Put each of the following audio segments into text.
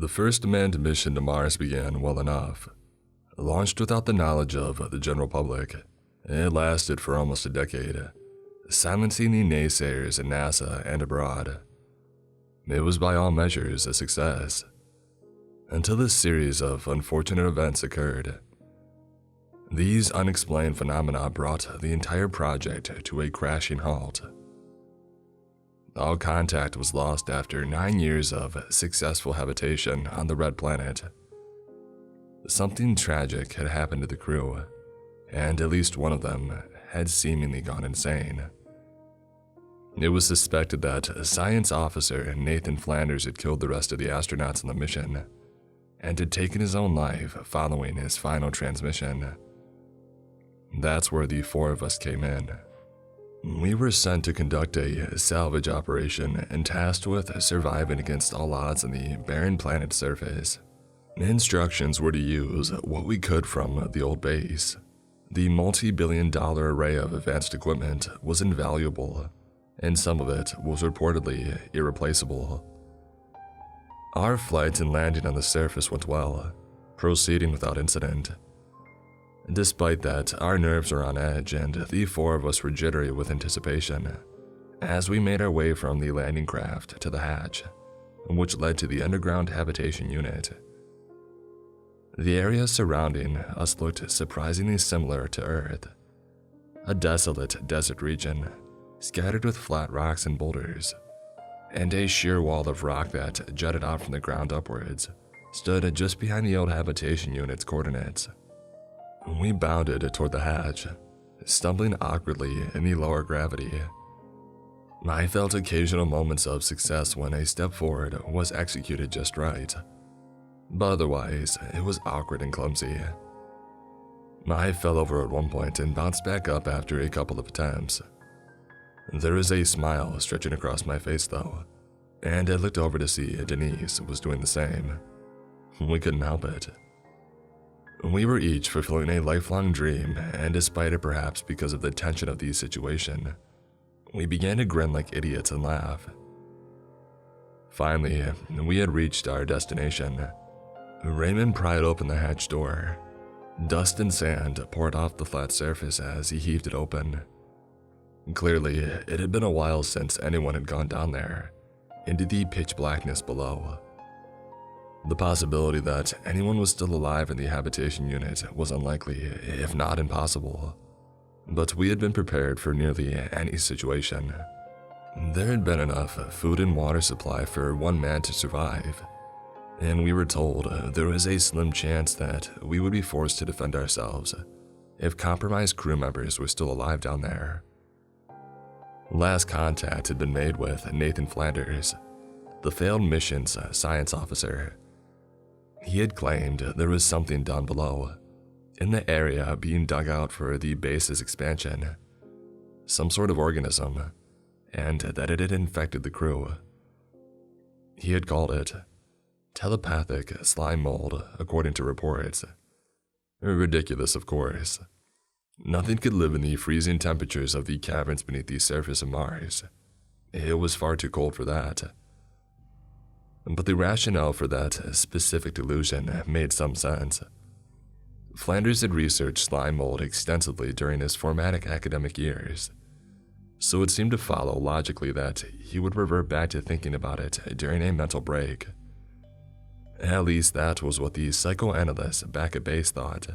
The first manned mission to Mars began well enough. Launched without the knowledge of the general public, it lasted for almost a decade, silencing the naysayers at NASA and abroad. It was by all measures a success, until this series of unfortunate events occurred. These unexplained phenomena brought the entire project to a crashing halt. All contact was lost after 9 years of successful habitation on the Red Planet. Something tragic had happened to the crew, and at least one of them had seemingly gone insane. It was suspected that Science Officer Nathan Flanders had killed the rest of the astronauts on the mission, and had taken his own life following his final transmission. That's where the 4 of us came in. We were sent to conduct a salvage operation and tasked with surviving against all odds on the barren planet's surface. Instructions were to use what we could from the old base. The multi-billion-dollar array of advanced equipment was invaluable, and some of it was reportedly irreplaceable. Our flight and landing on the surface went well, proceeding without incident. Despite that, our nerves were on edge and the 4 of us were jittery with anticipation as we made our way from the landing craft to the hatch, which led to the underground habitation unit. The area surrounding us looked surprisingly similar to Earth, a desolate desert region scattered with flat rocks and boulders, and a sheer wall of rock that jutted out from the ground upwards stood just behind the old habitation unit's coordinates. We bounded toward the hatch, stumbling awkwardly in the lower gravity. I felt occasional moments of success when a step forward was executed just right, but otherwise it was awkward and clumsy. I fell over at one point and bounced back up after a couple of attempts. There was a smile stretching across my face though, and I looked over to see Denise was doing the same. We couldn't help it. We were each fulfilling a lifelong dream, and despite it perhaps because of the tension of the situation, we began to grin like idiots and laugh. Finally, we had reached our destination. Raymond pried open the hatch door. Dust and sand poured off the flat surface as he heaved it open. Clearly, it had been a while since anyone had gone down there, into the pitch blackness below. The possibility that anyone was still alive in the habitation unit was unlikely, if not impossible, but we had been prepared for nearly any situation. There had been enough food and water supply for one man to survive, and we were told there was a slim chance that we would be forced to defend ourselves if compromised crew members were still alive down there. Last contact had been made with Nathan Flanders, the failed mission's science officer. He had claimed there was something down below, in the area being dug out for the base's expansion, some sort of organism, and that it had infected the crew. He had called it telepathic slime mold, according to reports. Ridiculous, of course. Nothing could live in the freezing temperatures of the caverns beneath the surface of Mars. It was far too cold for that. But the rationale for that specific delusion made some sense. Flanders had researched slime mold extensively during his formatic academic years, so it seemed to follow logically that he would revert back to thinking about it during a mental break. At least that was what the psychoanalyst back at base thought,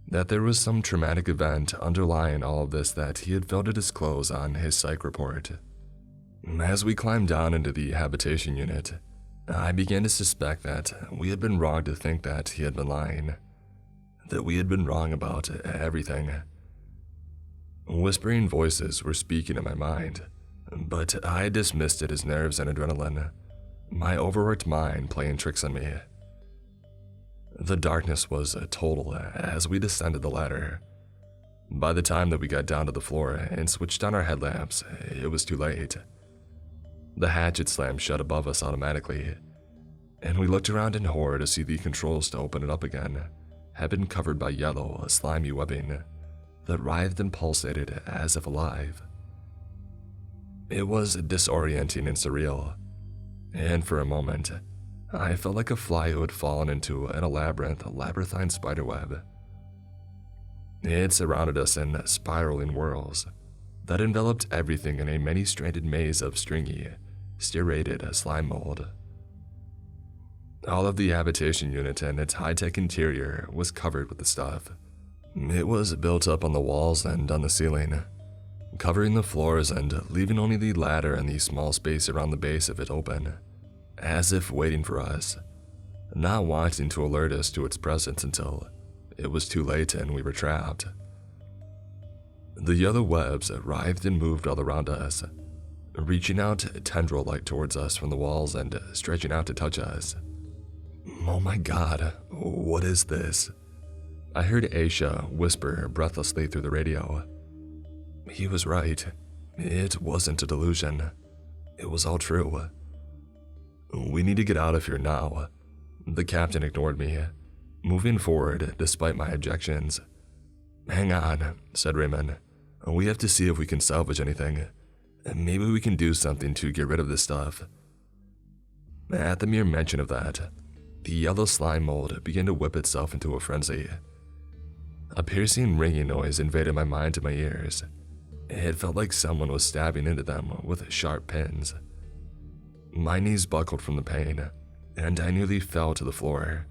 that there was some traumatic event underlying all of this that he had failed to disclose on his psych report. As we climbed down into the habitation unit, I began to suspect that we had been wrong to think that he had been lying, that we had been wrong about everything. Whispering voices were speaking in my mind, but I dismissed it as nerves and adrenaline, my overworked mind playing tricks on me. The darkness was total as we descended the ladder. By the time that we got down to the floor and switched on our headlamps, it was too late. The hatch had slammed shut above us automatically, and we looked around in horror to see the controls to open it up again had been covered by yellow, slimy webbing that writhed and pulsated as if alive. It was disorienting and surreal, and for a moment, I felt like a fly who had fallen into an labyrinthine spiderweb. It surrounded us in spiraling whirls that enveloped everything in a many-stranded maze of stringy, striated slime mold. All of the habitation unit and its high-tech interior was covered with the stuff. It was built up on the walls and on the ceiling, covering the floors and leaving only the ladder and the small space around the base of it open, as if waiting for us, not wanting to alert us to its presence until it was too late and we were trapped. The yellow webs writhed and moved all around us, reaching out tendril-like towards us from the walls and stretching out to touch us. "Oh my god, what is this?" I heard Aisha whisper breathlessly through the radio. He was right. It wasn't a delusion. It was all true. "We need to get out of here now." The captain ignored me, moving forward despite my objections. "Hang on," said Raymond. "We have to see if we can salvage anything. Maybe we can do something to get rid of this stuff." At the mere mention of that, the yellow slime mold began to whip itself into a frenzy. A piercing ringing noise invaded my mind to my ears. It felt like someone was stabbing into them with sharp pins. My knees buckled from the pain, and I nearly fell to the floor.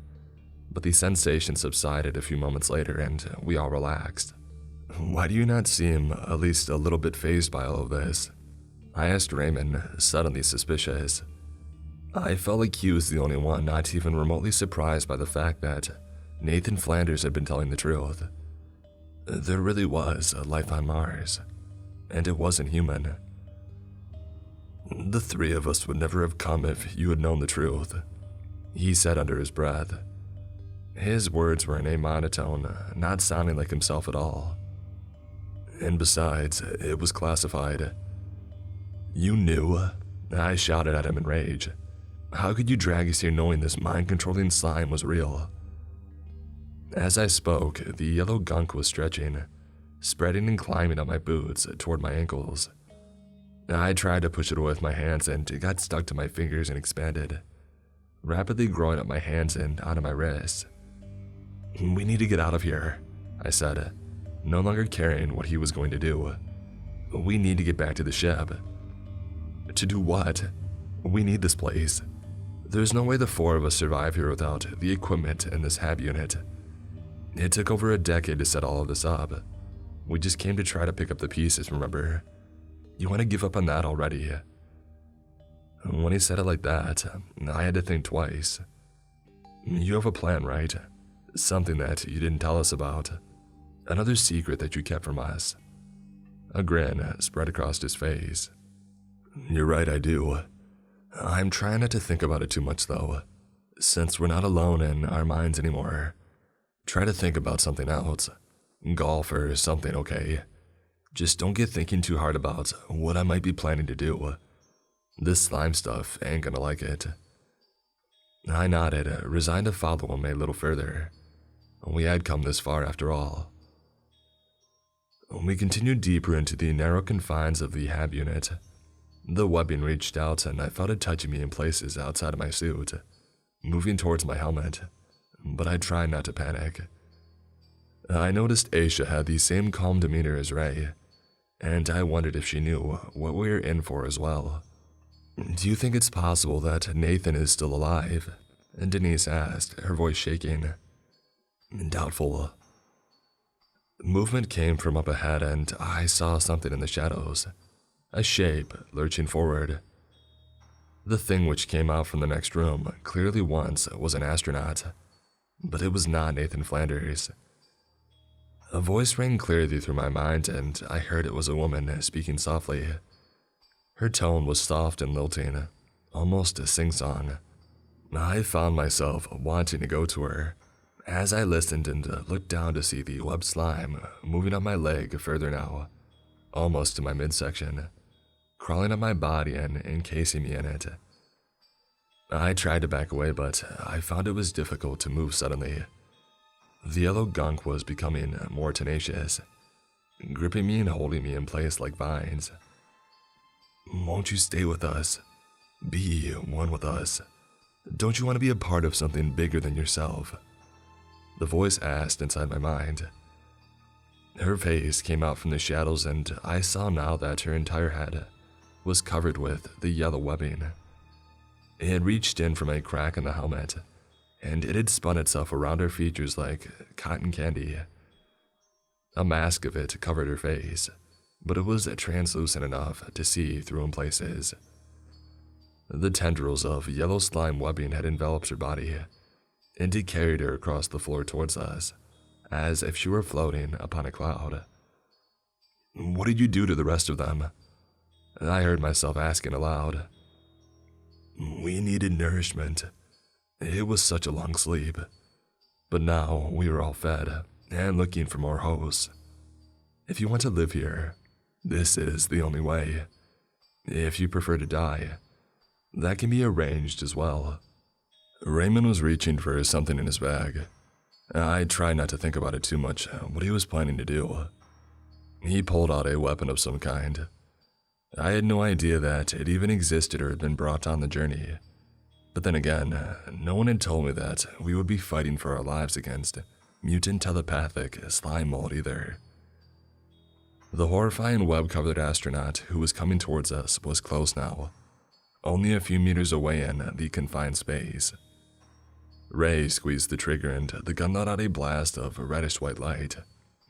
But the sensation subsided a few moments later and we all relaxed. "Why do you not seem at least a little bit fazed by all of this?" I asked Raymond, suddenly suspicious. I felt like he was the only one not even remotely surprised by the fact that Nathan Flanders had been telling the truth. There really was a life on Mars, and it wasn't human. "The three of us would never have come if you had known the truth," he said under his breath. His words were in a monotone, not sounding like himself at all. "And besides, it was classified." "You knew?" I shouted at him in rage. "How could you drag us here knowing this mind-controlling slime was real?" As I spoke, the yellow gunk was stretching, spreading and climbing up my boots toward my ankles. I tried to push it away with my hands and it got stuck to my fingers and expanded, rapidly growing up my hands and onto my wrists. "We need to get out of here," I said, no longer caring what he was going to do. "We need to get back to the ship." "To do what? We need this place. There's no way the four of us survive here without the equipment in this hab unit. It took over a decade to set all of this up. We just came to try to pick up the pieces, remember? You want to give up on that already?" When he said it like that, I had to think twice. "You have a plan, right? Something that you didn't tell us about. Another secret that you kept from us." A grin spread across his face. "You're right, I do. I'm trying not to think about it too much, though. Since we're not alone in our minds anymore, try to think about something else. Golf or something, okay? Just don't get thinking too hard about what I might be planning to do. This slime stuff ain't gonna like it." I nodded, resigned to follow him a little further. We had come this far after all. We continued deeper into the narrow confines of the hab unit. The webbing reached out and I felt it touching me in places outside of my suit, moving towards my helmet, but I tried not to panic. I noticed Aisha had the same calm demeanor as Ray, and I wondered if she knew what we were in for as well. "Do you think it's possible that Nathan is still alive?" Denise asked, her voice shaking. "Doubtful." Movement came from up ahead and I saw something in the shadows. A shape lurching forward. The thing which came out from the next room clearly once was an astronaut, but it was not Nathan Flanders. A voice rang clearly through my mind and I heard it was a woman speaking softly. Her tone was soft and lilting, almost a sing-song. I found myself wanting to go to her, as I listened and looked down to see the web slime moving up my leg further now, almost to my midsection, crawling up my body and encasing me in it. I tried to back away, but I found it was difficult to move suddenly. The yellow gunk was becoming more tenacious, gripping me and holding me in place like vines. "Won't you stay with us? Be one with us?" Don't you want to be a part of something bigger than yourself? The voice asked inside my mind. Her face came out from the shadows, and I saw now that her entire head was covered with the yellow webbing. It had reached in from a crack in the helmet, and it had spun itself around her features like cotton candy. A mask of it covered her face, but it was translucent enough to see through in places. The tendrils of yellow slime webbing had enveloped her body, and it carried her across the floor towards us, as if she were floating upon a cloud. What did you do to the rest of them? I heard myself asking aloud. We needed nourishment. It was such a long sleep. But now we were all fed and looking for more hosts. If you want to live here, this is the only way. If you prefer to die, that can be arranged as well. Raymond was reaching for something in his bag. I tried not to think about it too much, what he was planning to do. He pulled out a weapon of some kind. I had no idea that it even existed or had been brought on the journey. But then again, no one had told me that we would be fighting for our lives against mutant telepathic slime mold either. The horrifying web-covered astronaut who was coming towards us was close now, only a few meters away in the confined space. Ray squeezed the trigger and the gun let out a blast of reddish-white light,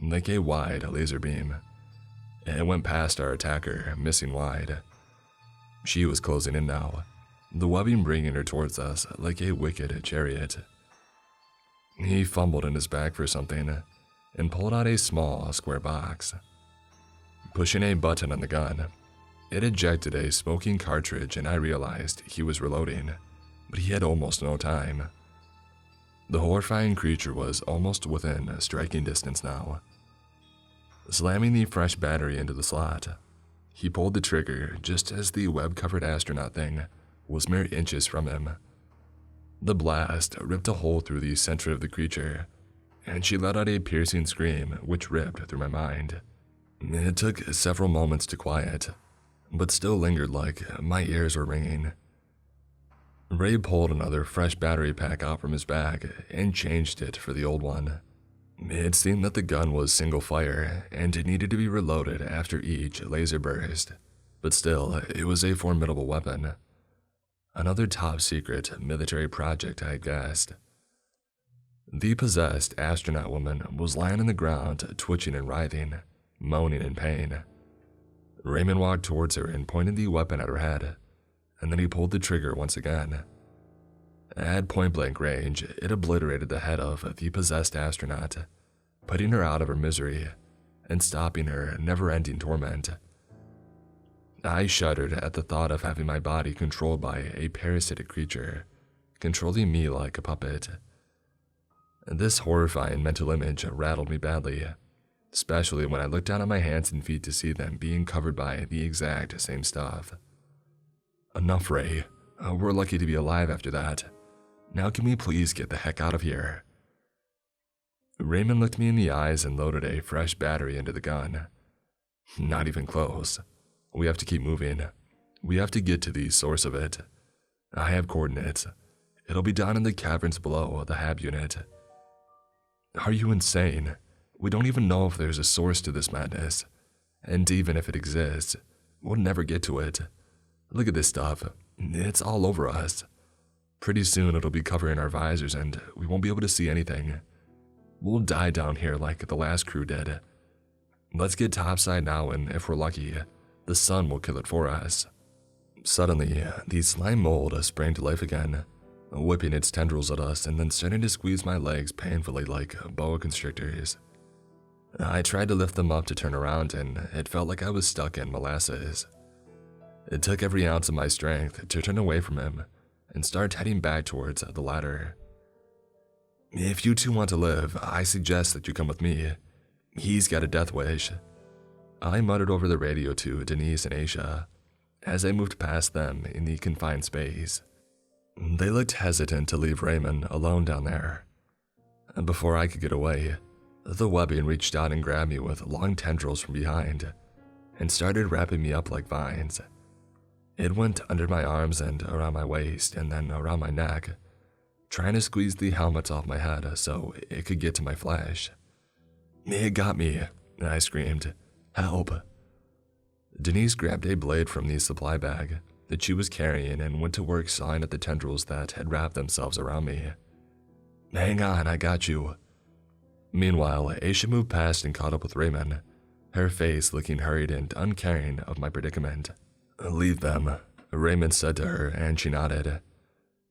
like a wide laser beam. It went past our attacker, missing wide. She was closing in now, the webbing bringing her towards us like a wicked chariot. He fumbled in his bag for something and pulled out a small square box. Pushing a button on the gun, it ejected a smoking cartridge, and I realized he was reloading, but he had almost no time. The horrifying creature was almost within striking distance now. Slamming the fresh battery into the slot, he pulled the trigger just as the web-covered astronaut thing was mere inches from him. The blast ripped a hole through the center of the creature, and she let out a piercing scream which ripped through my mind. It took several moments to quiet, but still lingered like my ears were ringing. Ray pulled another fresh battery pack out from his bag and changed it for the old one. It seemed that the gun was single fire and it needed to be reloaded after each laser burst, but still, it was a formidable weapon. Another top-secret military project, I had guessed. The possessed astronaut woman was lying on the ground, twitching and writhing, moaning in pain. Raymond walked towards her and pointed the weapon at her head, and then he pulled the trigger once again. At point-blank range, it obliterated the head of the possessed astronaut, putting her out of her misery and stopping her never-ending torment. I shuddered at the thought of having my body controlled by a parasitic creature, controlling me like a puppet. This horrifying mental image rattled me badly, especially when I looked down at my hands and feet to see them being covered by the exact same stuff. Enough, Ray. We're lucky to be alive after that. Now can we please get the heck out of here? Raymond looked me in the eyes and loaded a fresh battery into the gun. Not even close. We have to keep moving. We have to get to the source of it. I have coordinates. It'll be down in the caverns below the hab unit. Are you insane? We don't even know if there's a source to this madness. And even if it exists, we'll never get to it. Look at this stuff. It's all over us. Pretty soon it'll be covering our visors and we won't be able to see anything. We'll die down here like the last crew did. Let's get topside now, and if we're lucky, the sun will kill it for us. Suddenly, the slime mold sprang to life again, whipping its tendrils at us and then starting to squeeze my legs painfully like boa constrictors. I tried to lift them up to turn around, and it felt like I was stuck in molasses. It took every ounce of my strength to turn away from him and start heading back towards the ladder. If you two want to live, I suggest that you come with me. He's got a death wish. I muttered over the radio to Denise and Aisha as I moved past them in the confined space. They looked hesitant to leave Raymond alone down there. Before I could get away, the webbing reached out and grabbed me with long tendrils from behind and started wrapping me up like vines. It went under my arms and around my waist and then around my neck, trying to squeeze the helmet off my head so it could get to my flesh. "It got me," I screamed. "Help." Denise grabbed a blade from the supply bag that she was carrying and went to work sawing at the tendrils that had wrapped themselves around me. "Hang on, I got you." Meanwhile, Aisha moved past and caught up with Raymond, her face looking hurried and uncaring of my predicament. "Leave them," Raymond said to her, and she nodded.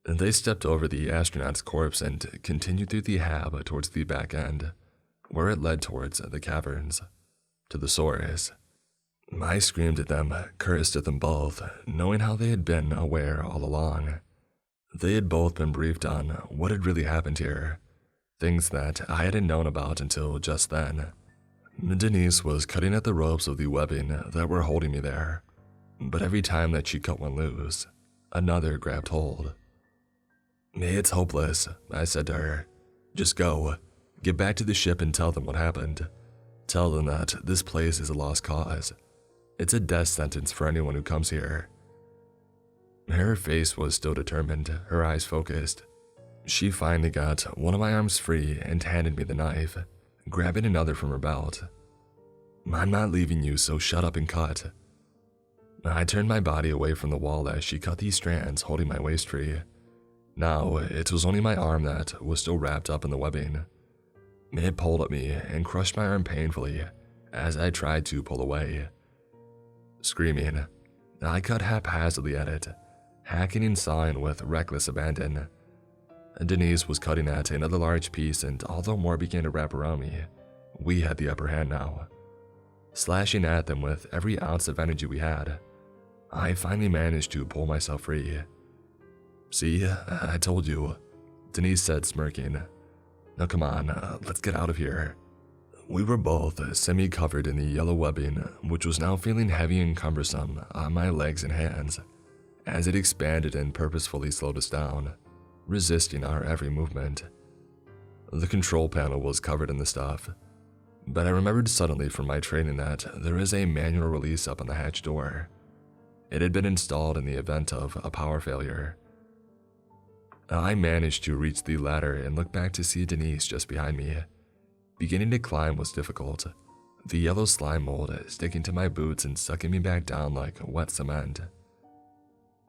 They stepped over the astronaut's corpse and continued through the hab towards the back end, where it led towards the caverns, to the source. I screamed at them, cursed at them both, knowing how they had been aware all along. They had both been briefed on what had really happened here, things that I hadn't known about until just then. Denise was cutting at the ropes of the webbing that were holding me there, but every time that she cut one loose, another grabbed hold. "It's hopeless," I said to her. "Just go. Get back to the ship and tell them what happened. Tell them that this place is a lost cause. It's a death sentence for anyone who comes here." Her face was still determined, her eyes focused. She finally got one of my arms free and handed me the knife, grabbing another from her belt. "I'm not leaving you, so shut up and cut." I turned my body away from the wall as she cut these strands holding my waist free. Now, it was only my arm that was still wrapped up in the webbing. It pulled at me and crushed my arm painfully as I tried to pull away. Screaming, I cut haphazardly at it, hacking and sawing with reckless abandon. Denise was cutting at another large piece, and although more began to wrap around me, we had the upper hand now. Slashing at them with every ounce of energy we had, I finally managed to pull myself free. "See, I told you," Denise said, smirking. "Now come on, let's get out of here." We were both semi-covered in the yellow webbing, which was now feeling heavy and cumbersome on my legs and hands, as it expanded and purposefully slowed us down, resisting our every movement. The control panel was covered in the stuff, but I remembered suddenly from my training that there is a manual release up on the hatch door. It had been installed in the event of a power failure. I managed to reach the ladder and look back to see Denise just behind me. Beginning to climb was difficult, the yellow slime mold sticking to my boots and sucking me back down like wet cement.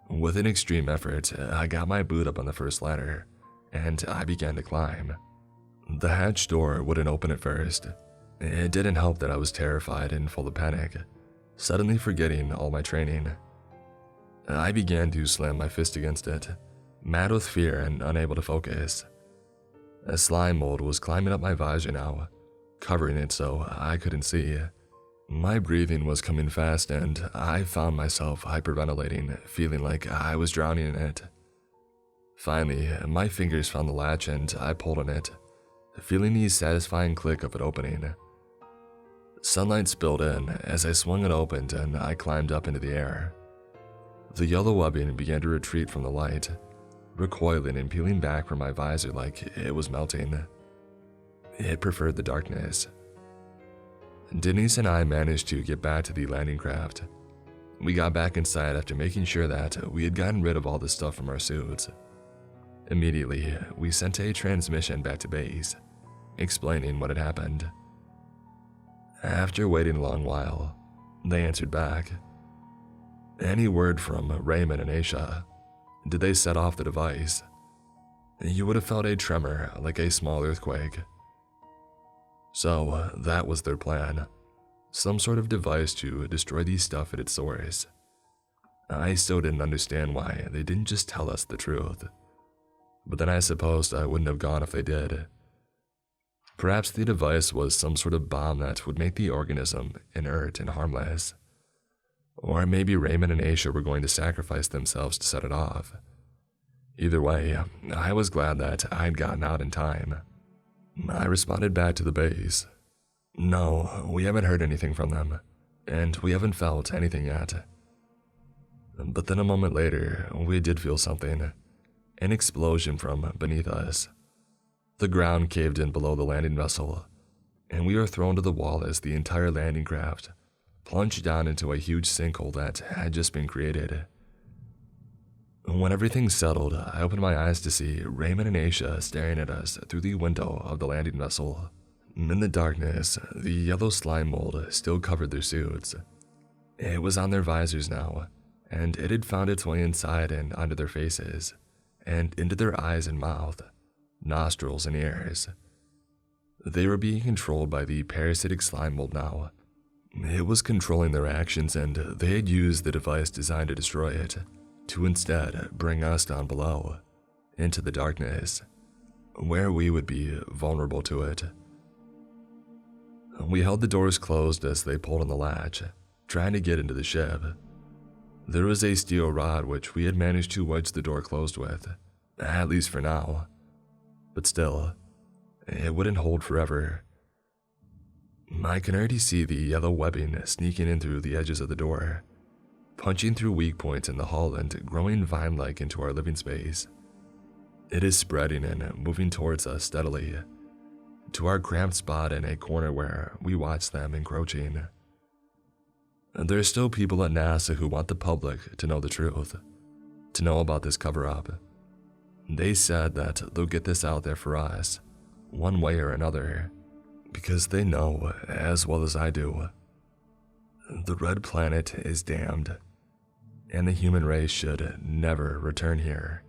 With an extreme effort, I got my boot up on the first ladder, and I began to climb. The hatch door wouldn't open at first. It didn't help that I was terrified and full of panic, suddenly forgetting all my training. I began to slam my fist against it, mad with fear and unable to focus. A slime mold was climbing up my visor now, covering it so I couldn't see. My breathing was coming fast and I found myself hyperventilating, feeling like I was drowning in it. Finally, my fingers found the latch and I pulled on it, feeling the satisfying click of it opening. Sunlight spilled in as I swung it open and I climbed up into the air. The yellow webbing began to retreat from the light, recoiling and peeling back from my visor like it was melting. It preferred the darkness. Denise and I managed to get back to the landing craft. We got back inside after making sure that we had gotten rid of all the stuff from our suits. Immediately, we sent a transmission back to base, explaining what had happened. After waiting a long while, they answered back. "Any word from Raymond and Aisha? Did they set off the device?" You would have felt a tremor like a small earthquake. So that was their plan. Some sort of device to destroy the stuff at its source. I still didn't understand why they didn't just tell us the truth. But then I supposed I wouldn't have gone if they did. Perhaps the device was some sort of bomb that would make the organism inert and harmless. Or maybe Raymond and Aisha were going to sacrifice themselves to set it off. Either way, I was glad that I'd gotten out in time. I responded back to the base. "No, we haven't heard anything from them, and we haven't felt anything yet." But then a moment later, we did feel something. An explosion from beneath us. The ground caved in below the landing vessel, and we were thrown to the wall as the entire landing craft plunged down into a huge sinkhole that had just been created. When everything settled, I opened my eyes to see Raymond and Aisha staring at us through the window of the landing vessel. In the darkness, the yellow slime mold still covered their suits. It was on their visors now, and it had found its way inside and onto their faces, and into their eyes and mouth, nostrils and ears. They were being controlled by the parasitic slime mold now. It was controlling their actions, and they had used the device designed to destroy it, to instead bring us down below, into the darkness, where we would be vulnerable to it. We held the doors closed as they pulled on the latch, trying to get into the ship. There was a steel rod which we had managed to wedge the door closed with, at least for now. But still, it wouldn't hold forever. I can already see the yellow webbing sneaking in through the edges of the door, punching through weak points in the hull and growing vine-like into our living space. It is spreading and moving towards us steadily, to our cramped spot in a corner where we watch them encroaching. There are still people at NASA who want the public to know the truth, to know about this cover-up. They said that they'll get this out there for us, one way or another, because they know, as well as I do, the red planet is damned, and the human race should never return here.